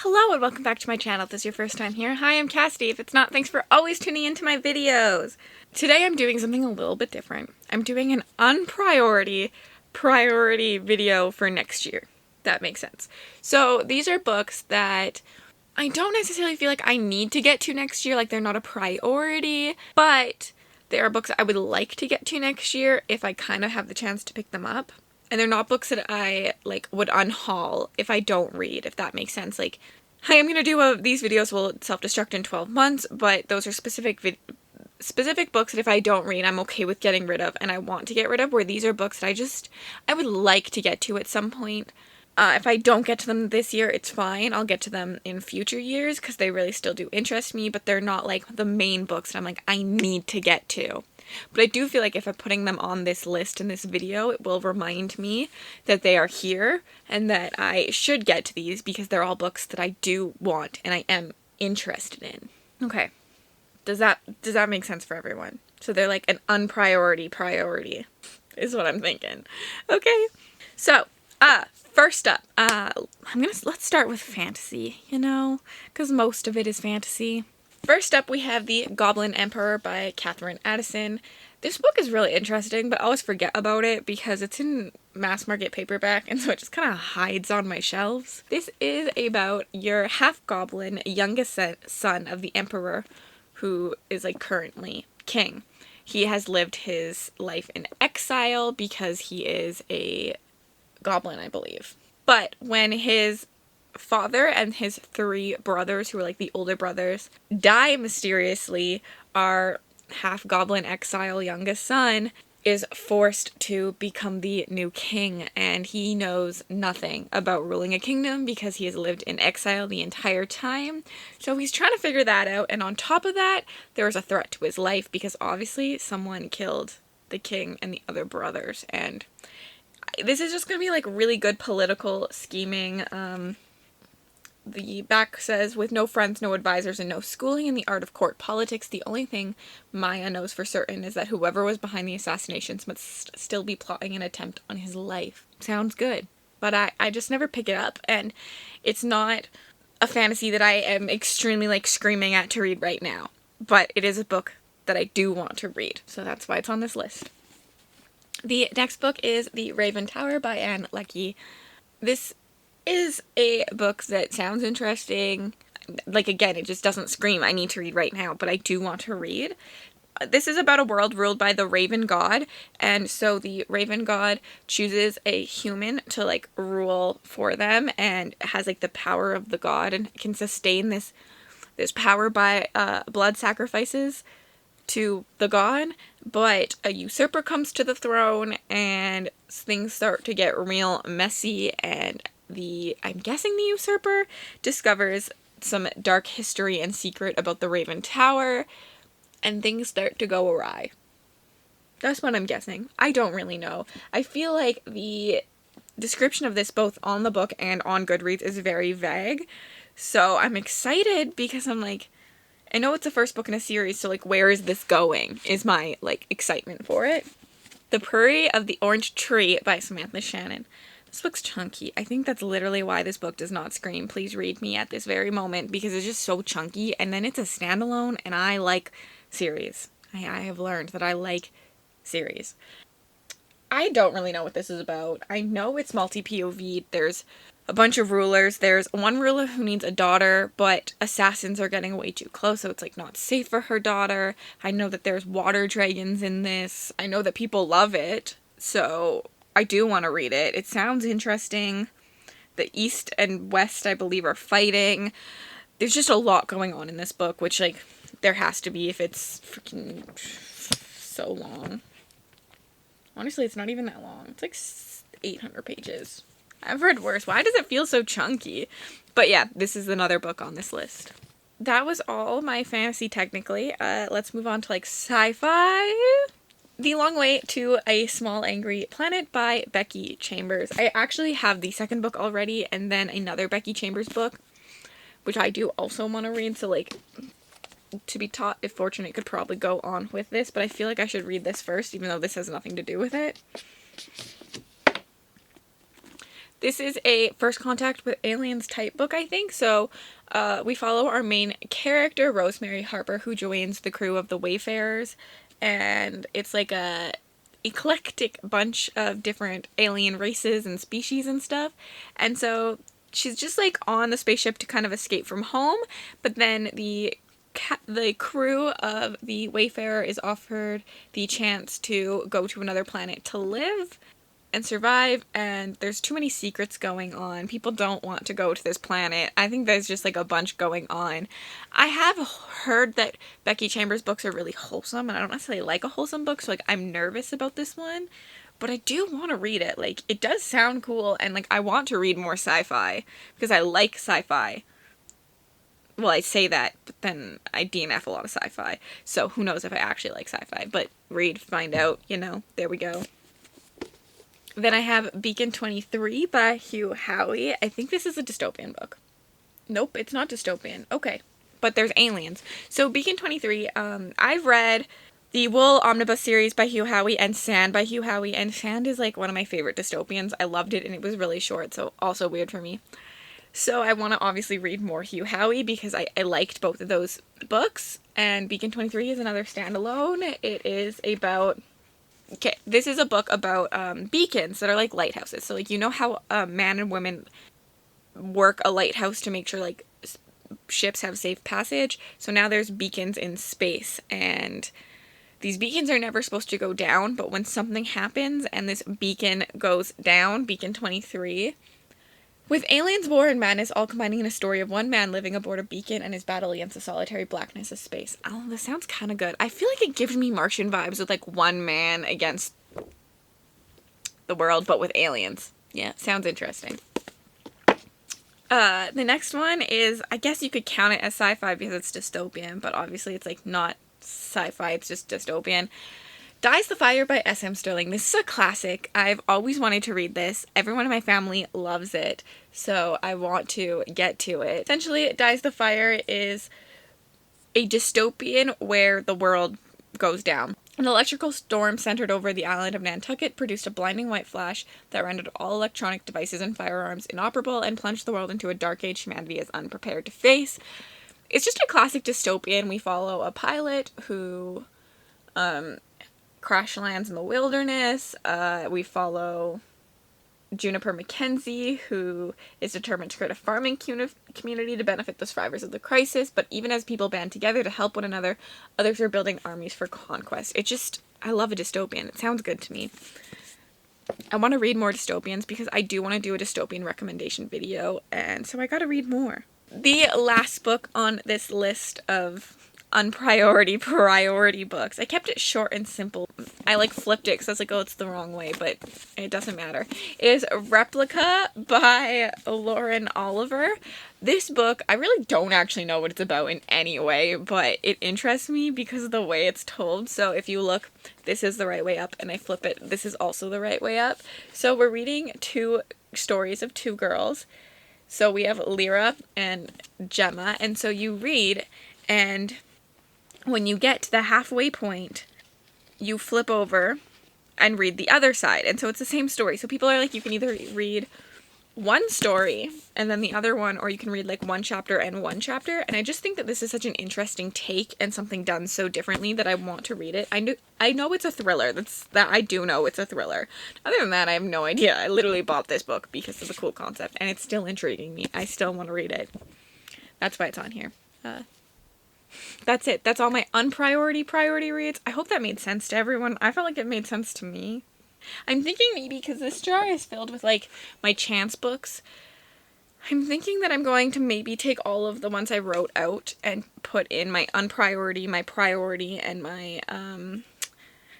Hello and welcome back to my channel if this is your first time here. Hi, I'm Cassidy. If it's not, thanks for always tuning into my videos. Today I'm doing something a little bit different. I'm doing an priority video for next year. That makes sense. So these are books that I don't necessarily feel like I need to get to next year, like they're not a priority, but they are books I would like to get to next year if I kind of have the chance to pick them up. And they're not books that I, would unhaul if I don't read, if that makes sense. Like, hi, I'm gonna do these videos will self-destruct in 12 months, but those are specific books that if I don't read, I'm okay with getting rid of, and I want to get rid of, where these are books that I would like to get to at some point. If I don't get to them this year, it's fine. I'll get to them in future years, because they really still do interest me, but they're not, the main books that I'm like, I need to get to. But I do feel like if I'm putting them on this list in this video, it will remind me that they are here and that I should get to these because they're all books that I do want and I am interested in. Okay. Does that make sense for everyone? So they're like an priority is what I'm thinking. Okay. So, first up, let's start with fantasy, because most of it is fantasy. First up, we have the Goblin Emperor by Katherine Addison. This book is really interesting, but I always forget about it because it's in mass market paperback, and so it just kind of hides on my shelves. This is about your half-goblin youngest son of the Emperor, who is, currently king. He has lived his life in exile because he is a goblin, I believe. But when his father and his three brothers, who are the older brothers, die mysteriously, our half-goblin exile youngest son is forced to become the new king, and he knows nothing about ruling a kingdom because he has lived in exile the entire time. So he's trying to figure that out, and on top of that, there is a threat to his life because obviously someone killed the king and the other brothers, and this is just going to be really good political scheming. The back says, with no friends, no advisors, and no schooling in the art of court politics, the only thing Maya knows for certain is that whoever was behind the assassinations must still be plotting an attempt on his life. Sounds good. But I just never pick it up, and it's not a fantasy that I am extremely, screaming at to read right now. But it is a book that I do want to read, so that's why it's on this list. The next book is The Raven Tower by Anne Leckie. This is a book that sounds interesting. Again, it just doesn't scream, I need to read right now, but I do want to read. This is about a world ruled by the Raven God, and so the Raven God chooses a human to, rule for them, and has, the power of the god, and can sustain this power by, blood sacrifices to the god, but a usurper comes to the throne, and things start to get real messy, and I'm guessing the usurper discovers some dark history and secret about the Raven Tower, and things start to go awry. That's what I'm guessing. I don't really know. I feel like the description of this both on the book and on Goodreads is very vague, so I'm excited because I'm I know it's the first book in a series, so where is this going is my excitement for it. The Prairie of the Orange Tree by Samantha Shannon. This book's chunky. I think that's literally why this book does not scream, please read me at this very moment, because it's just so chunky, and then it's a standalone, and I like series. I have learned that I like series. I don't really know what this is about. I know it's multi-POV. There's a bunch of rulers. There's one ruler who needs a daughter, but assassins are getting way too close, so it's not safe for her daughter. I know that there's water dragons in this. I know that people love it, so I do want to read it. It sounds interesting. The East and West, I believe, are fighting. There's just a lot going on in this book, which, there has to be if it's freaking so long. Honestly, it's not even that long. It's 800 pages. I've read worse. Why does it feel so chunky? But yeah, this is another book on this list. That was all my fantasy, technically. Let's move on to, sci-fi. The Long Way to a Small Angry Planet by Becky Chambers. I actually have the second book already, and then another Becky Chambers book, which I do also want to read, so, to be taught, if fortunate, could probably go on with this, but I feel like I should read this first, even though this has nothing to do with it. This is a first contact with aliens type book, I think. So we follow our main character, Rosemary Harper, who joins the crew of the Wayfarers, and it's like a eclectic bunch of different alien races and species and stuff. And so she's just like on the spaceship to kind of escape from home, but then the crew of the Wayfarer is offered the chance to go to another planet to live and survive, and there's too many secrets going on. People don't want to go to this planet. I think there's just like a bunch going on. I have heard that Becky Chambers' books are really wholesome, and I don't necessarily like a wholesome book, so like I'm nervous about this one, but I do want to read it. Like, it does sound cool, and like I want to read more sci-fi because I like sci-fi. Well, I say that, but then I DNF a lot of sci-fi, so who knows if I actually like sci-fi, but read, find out, you know, there we go. Then I have Beacon 23 by Hugh Howey. I think this is a dystopian book. Nope, it's not dystopian. Okay, but there's aliens. So Beacon 23, I've read the Wool Omnibus series by Hugh Howey and Sand by Hugh Howey, and Sand is like one of my favorite dystopians. I loved it, and it was really short, so also weird for me. So I want to obviously read more Hugh Howey because I liked both of those books, and Beacon 23 is another standalone. It is about... Okay, this is a book about beacons that are like lighthouses. So like, you know how man and women work a lighthouse to make sure like ships have safe passage? So now there's beacons in space, and these beacons are never supposed to go down, but when something happens and this beacon goes down, Beacon 23, with aliens, war, and madness all combining in a story of one man living aboard a beacon and his battle against the solitary blackness of space. Oh, this sounds kind of good. I feel like it gives me Martian vibes with like one man against the world, but with aliens. Yeah, sounds interesting. The next one is, I guess you could count it as sci-fi because it's dystopian, but obviously it's like not sci-fi, it's just dystopian. Dies the Fire by S.M. Stirling. This is a classic. I've always wanted to read this. Everyone in my family loves it, so I want to get to it. Essentially, Dies the Fire is a dystopian where the world goes down. An electrical storm centered over the island of Nantucket produced a blinding white flash that rendered all electronic devices and firearms inoperable and plunged the world into a dark age humanity is unprepared to face. It's just a classic dystopian. We follow a pilot who crash lands in the wilderness. We follow Juniper Mackenzie, who is determined to create a farming community to benefit the survivors of the crisis, but even as people band together to help one another, others are building armies for conquest. I love a dystopian. It sounds good to me. I want to read more dystopians because I do want to do a dystopian recommendation video, and so I gotta read more. The last book on this list of priority books. I kept it short and simple. I like flipped it because I was like, oh, it's the wrong way, but it doesn't matter. It is Replica by Lauren Oliver. This book, I really don't actually know what it's about in any way, but it interests me because of the way it's told. So if you look, this is the right way up, and I flip it, this is also the right way up. So we're reading two stories of two girls. So we have Lyra and Gemma, and so you read, and when you get to the halfway point, you flip over and read the other side. And so it's the same story. So people are like, you can either read one story and then the other one, or you can read like one chapter and one chapter. And I just think that this is such an interesting take and something done so differently that I want to read it. I know it's a thriller. I do know it's a thriller. Other than that, I have no idea. I literally bought this book because of the cool concept, and it's still intriguing me. I still want to read it. That's why it's on here. That's it. That's all my priority reads. I hope that made sense to everyone. I felt like it made sense to me. I'm thinking maybe because this jar is filled with like my chance books, I'm thinking that I'm going to maybe take all of the ones I wrote out and put in my unpriority, my priority, and my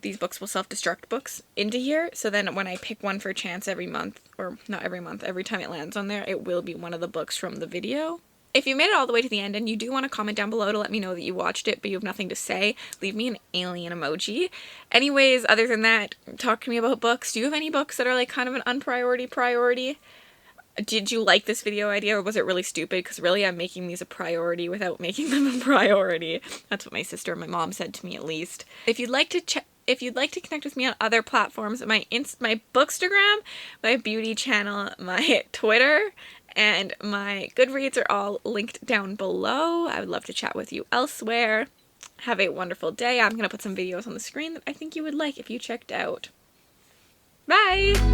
these books will self-destruct books into here. So then when I pick one for chance every month, or not every month, every time it lands on there, it will be one of the books from the video. If you made it all the way to the end and you do want to comment down below to let me know that you watched it but you have nothing to say, leave me an alien emoji. Anyways, other than that, talk to me about books. Do you have any books that are like kind of an priority? Did you like this video idea, or was it really stupid? Because really I'm making these a priority without making them a priority. That's what my sister and my mom said to me, at least. If you'd like to If you'd like to connect with me on other platforms, my Bookstagram, my beauty channel, my Twitter, and my Goodreads are all linked down below. I would love to chat with you elsewhere. Have a wonderful day. I'm going to put some videos on the screen that I think you would like if you checked out. Bye!